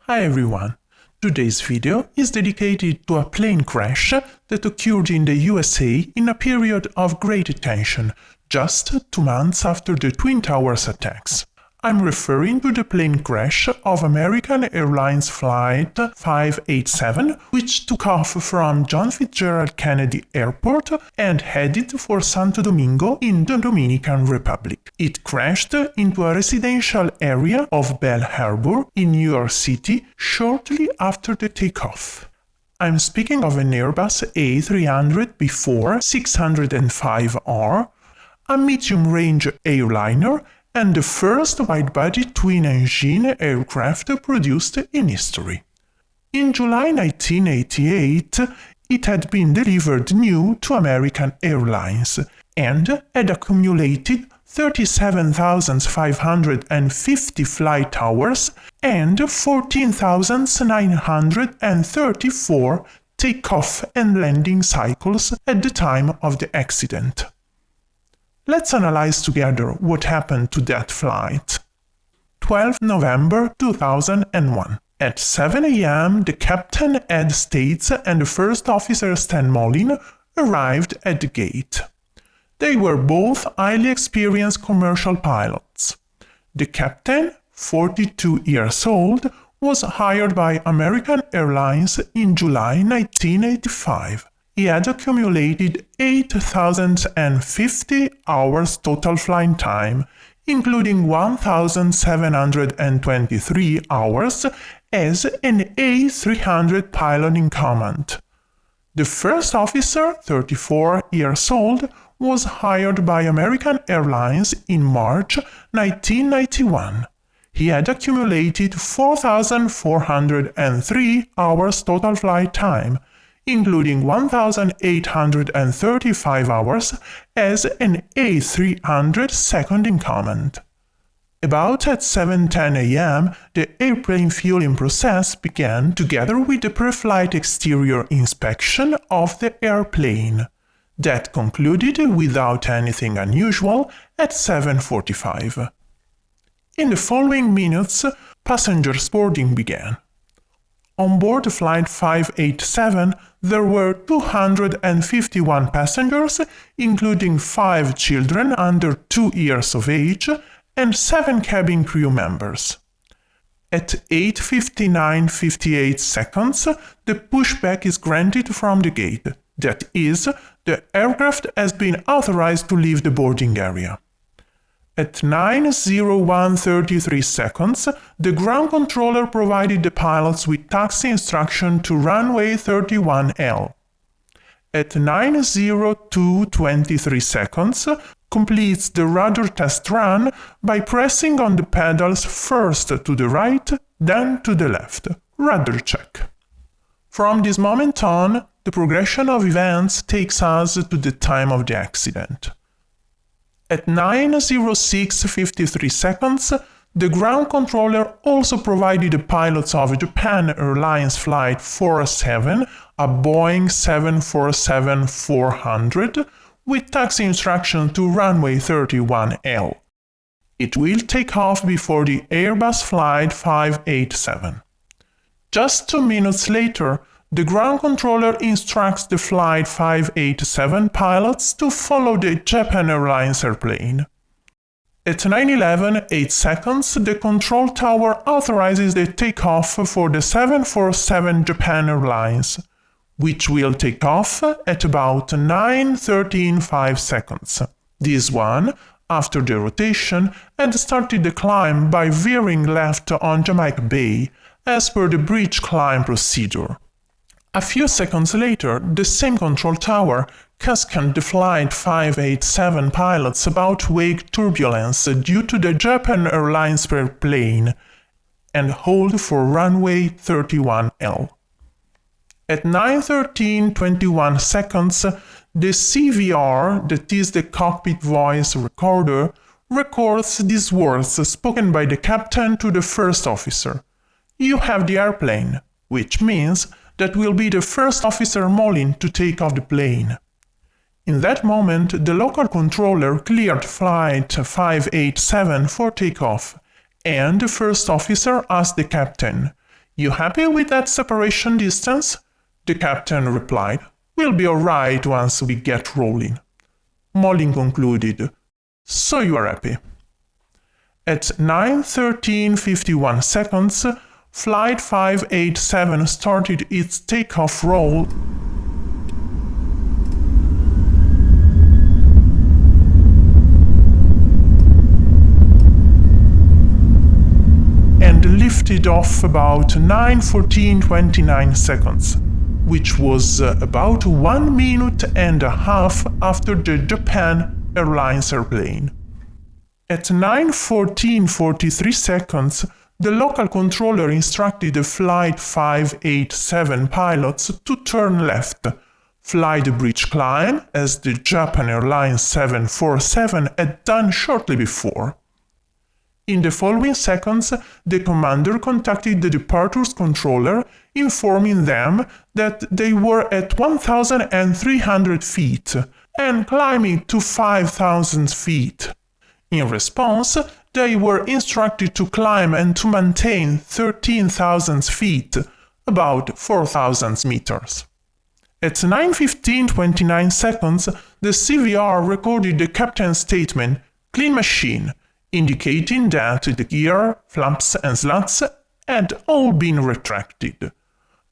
Hi everyone! Today's video is dedicated to a plane crash that occurred in the USA in a period of great tension, just 2 months after the Twin Towers attacks. I'm referring to the plane crash of American Airlines Flight 587, which took off from John Fitzgerald Kennedy Airport and headed for Santo Domingo in the Dominican Republic. It crashed into a residential area of Belle Harbor in New York City shortly after the takeoff. I'm speaking of an Airbus A300-605R, a medium-range airliner and the first wide-body twin-engine aircraft produced in history. In July 1988, it had been delivered new to American Airlines and had accumulated 37,550 flight hours and 14,934 takeoff and landing cycles at the time of the accident. Let's analyze together what happened to that flight. 12 November 2001. At 7 a.m., the captain, Ed States, and the first officer, Stan Mollin, arrived at the gate. They were both highly experienced commercial pilots. The captain, 42 years old, was hired by American Airlines in July 1985. He had accumulated 8,050 hours total flying time, including 1,723 hours as an A300 pilot in command. The first officer, 34 years old, was hired by American Airlines in March 1991. He had accumulated 4,403 hours total flight time, including 1,835 hours as an A300 second in command. About at 7:10 a.m., the airplane fueling process began together with the pre-flight exterior inspection of the airplane. That concluded without anything unusual at 7:45. In the following minutes, passengers boarding began. On board Flight 587, there were 251 passengers, including 5 children under 2 years of age and 7 cabin crew members. At 8:59:58 seconds, the pushback is granted from the gate. That is, the aircraft has been authorized to leave the boarding area. At 9:01:33 seconds, the ground controller provided the pilots with taxi instruction to runway 31L. At 9:02:23 seconds, completes the rudder test run by pressing on the pedals first to the right, then to the left. Rudder check. From this moment on, the progression of events takes us to the time of the accident. At 9:06:53 seconds, the ground controller also provided the pilots of Japan Airlines Flight 407, a Boeing 747-400, with taxi instruction to runway 31L. It will take off before the Airbus Flight 587. Just 2 minutes later, the ground controller instructs the Flight 587 pilots to follow the Japan Airlines airplane. At 9:11:08 seconds, the control tower authorizes the takeoff for the 747 Japan Airlines, which will take off at about 9:13:05 seconds. This one, after the rotation, had started the climb by veering left on Jamaica Bay, as per the bridge climb procedure. A few seconds later, the same control tower cautioned the Flight 587 pilots about wake turbulence due to the Japan Airlines airplane and hold for runway 31L. At 9:13:21 seconds, the CVR, that is the cockpit voice recorder, records these words spoken by the captain to the first officer. "You have the airplane," which means that will be the first officer Mollin to take off the plane. In that moment, the local controller cleared Flight 587 for takeoff, and the first officer asked the captain, "You happy with that separation distance?" The captain replied, "We'll be all right once we get rolling." Molin concluded, "So you are happy." At 9:13:51 seconds, Flight 587 started its takeoff roll and lifted off about 9:14:29 seconds, which was about 1 minute and a half after the Japan Airlines airplane. At 9:14:43 seconds, the local controller instructed the Flight 587 pilots to turn left, fly the bridge climb as the Japan Airlines 747 had done shortly before. In the following seconds, the commander contacted the departures controller, informing them that they were at 1,300 feet and climbing to 5,000 feet. In response, they were instructed to climb and to maintain 13,000 feet, about 4,000 meters. At 9:15:29 seconds, the CVR recorded the captain's statement, "Clean machine," indicating that the gear, flaps and slats had all been retracted.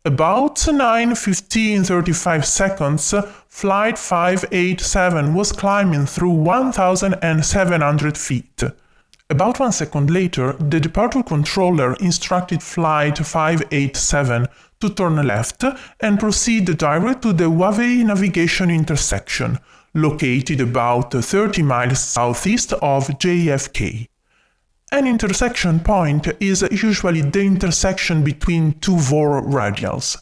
About 9:15:35 seconds, Flight 587 was climbing through 1,700 feet. About 1 second later, the departure controller instructed Flight 587 to turn left and proceed direct to the Wavei navigation intersection, located about 30 miles southeast of JFK. An intersection point is usually the intersection between two VOR radials.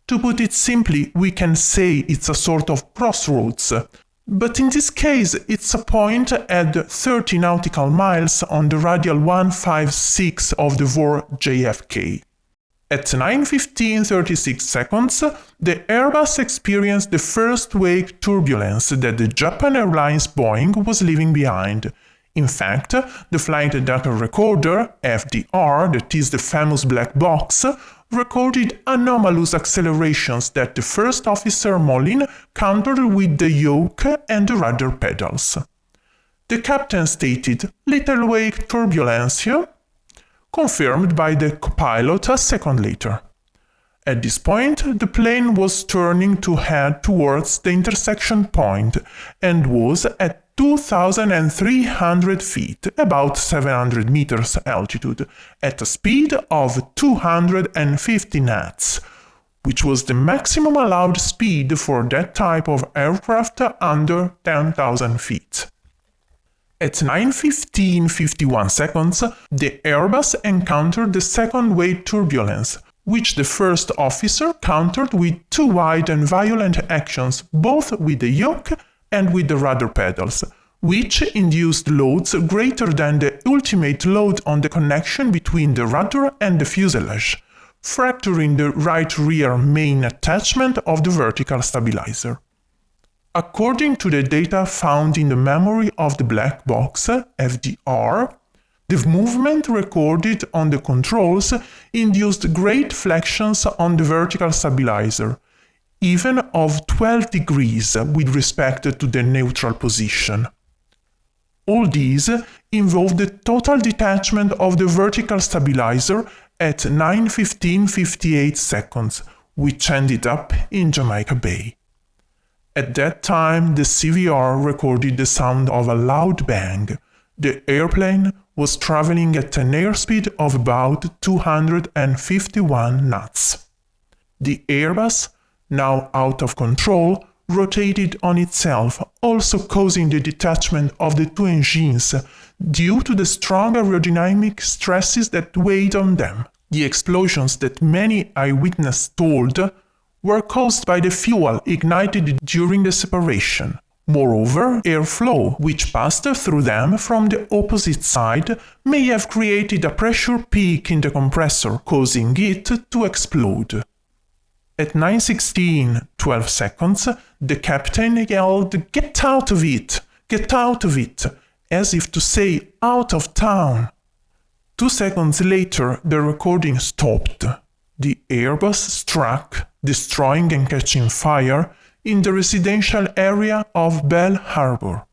To put it simply, we can say it's a sort of crossroads, but in this case it's a point at 30 nautical miles on the radial 156 of the VOR JFK. At 9:15:36 seconds, the Airbus experienced the first wake turbulence that the Japan Airlines Boeing was leaving behind. In fact, the flight data recorder, FDR, that is the famous black box, recorded anomalous accelerations that the first officer Molin countered with the yoke and the rudder pedals. The captain stated, "Little wake turbulence here," confirmed by the co-pilot a second later. At this point, the plane was turning to head towards the intersection point and was at 2,300 feet, about 700 meters altitude, at a speed of 250 knots, which was the maximum allowed speed for that type of aircraft under 10,000 feet. At 9:15:51 seconds, the Airbus encountered the second wave turbulence, which the first officer countered with two wide and violent actions, both with the yoke and with the rudder pedals, which induced loads greater than the ultimate load on the connection between the rudder and the fuselage, fracturing the right rear main attachment of the vertical stabilizer. According to the data found in the memory of the black box, FDR, the movement recorded on the controls induced great flexions on the vertical stabilizer, even of 12 degrees with respect to the neutral position. All these involved the total detachment of the vertical stabilizer at 9:15:58 seconds, which ended up in Jamaica Bay. At that time, the CVR recorded the sound of a loud bang. The airplane was traveling at an airspeed of about 251 knots. The Airbus, now out of control, rotated on itself, also causing the detachment of the two engines due to the strong aerodynamic stresses that weighed on them. The explosions that many eyewitnesses told were caused by the fuel ignited during the separation. Moreover, airflow, which passed through them from the opposite side, may have created a pressure peak in the compressor, causing it to explode. At 9:16:12 seconds, the captain yelled, "Get out of it! Get out of it!" as if to say, "Out of town!" 2 seconds later, the recording stopped. The Airbus struck, destroying and catching fire in the residential area of Belle Harbor.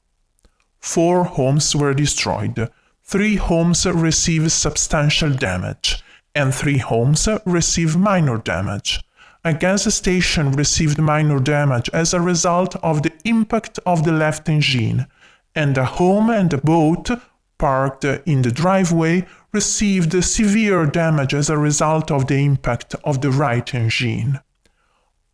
4 homes were destroyed, 3 homes received substantial damage, and 3 homes received minor damage. A gas station received minor damage as a result of the impact of the left engine, and a home and a boat parked in the driveway received severe damage as a result of the impact of the right engine.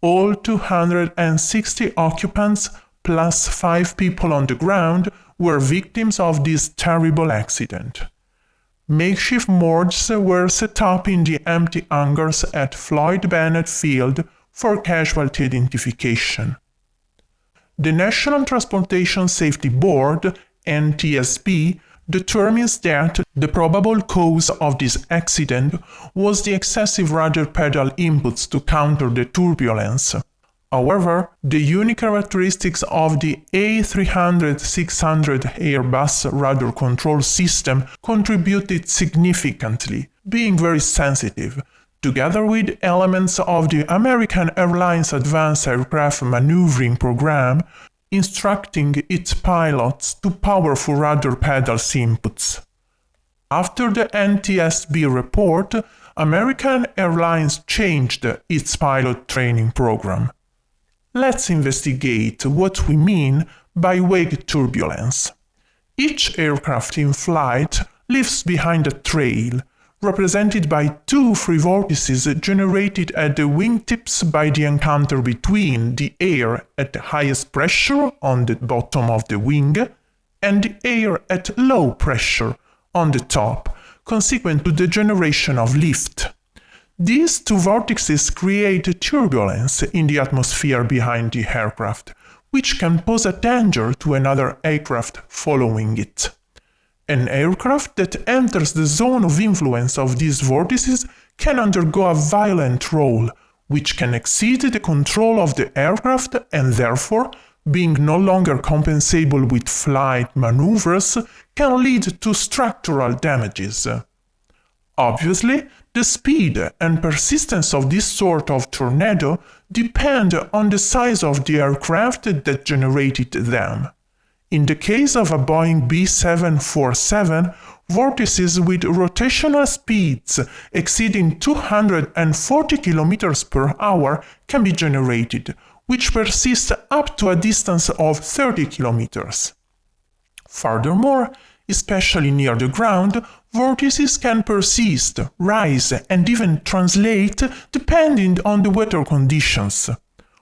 All 260 occupants, plus 5 people on the ground, were victims of this terrible accident. Makeshift morgues were set up in the empty hangars at Floyd Bennett Field for casualty identification. The National Transportation Safety Board, NTSB, determines that the probable cause of this accident was the excessive rudder pedal inputs to counter the turbulence. However, the unique characteristics of the A300-600 Airbus rudder control system contributed significantly, being very sensitive, together with elements of the American Airlines Advanced Aircraft Maneuvering Program, instructing its pilots to powerful rudder pedals inputs. After the NTSB report, American Airlines changed its pilot training program. Let's investigate what we mean by wake turbulence. Each aircraft in flight leaves behind a trail, represented by 2 free vortices generated at the wingtips by the encounter between the air at the highest pressure on the bottom of the wing and the air at low pressure on the top, consequent to the generation of lift. These 2 vortices create turbulence in the atmosphere behind the aircraft, which can pose a danger to another aircraft following it. An aircraft that enters the zone of influence of these vortices can undergo a violent roll, which can exceed the control of the aircraft and therefore, being no longer compensable with flight maneuvers, can lead to structural damages. Obviously, the speed and persistence of this sort of tornado depend on the size of the aircraft that generated them. In the case of a Boeing B747, vortices with rotational speeds exceeding 240 km per hour can be generated, which persist up to a distance of 30 km. Furthermore, especially near the ground, vortices can persist, rise, and even translate depending on the weather conditions.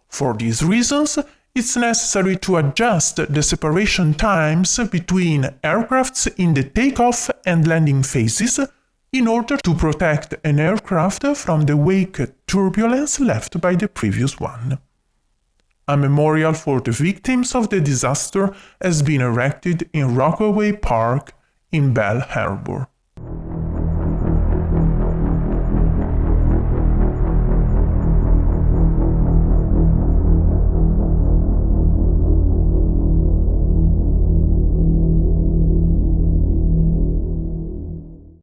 For these reasons, it's necessary to adjust the separation times between aircrafts in the takeoff and landing phases in order to protect an aircraft from the wake turbulence left by the previous one. A memorial for the victims of the disaster has been erected in Rockaway Park in Belle Harbor.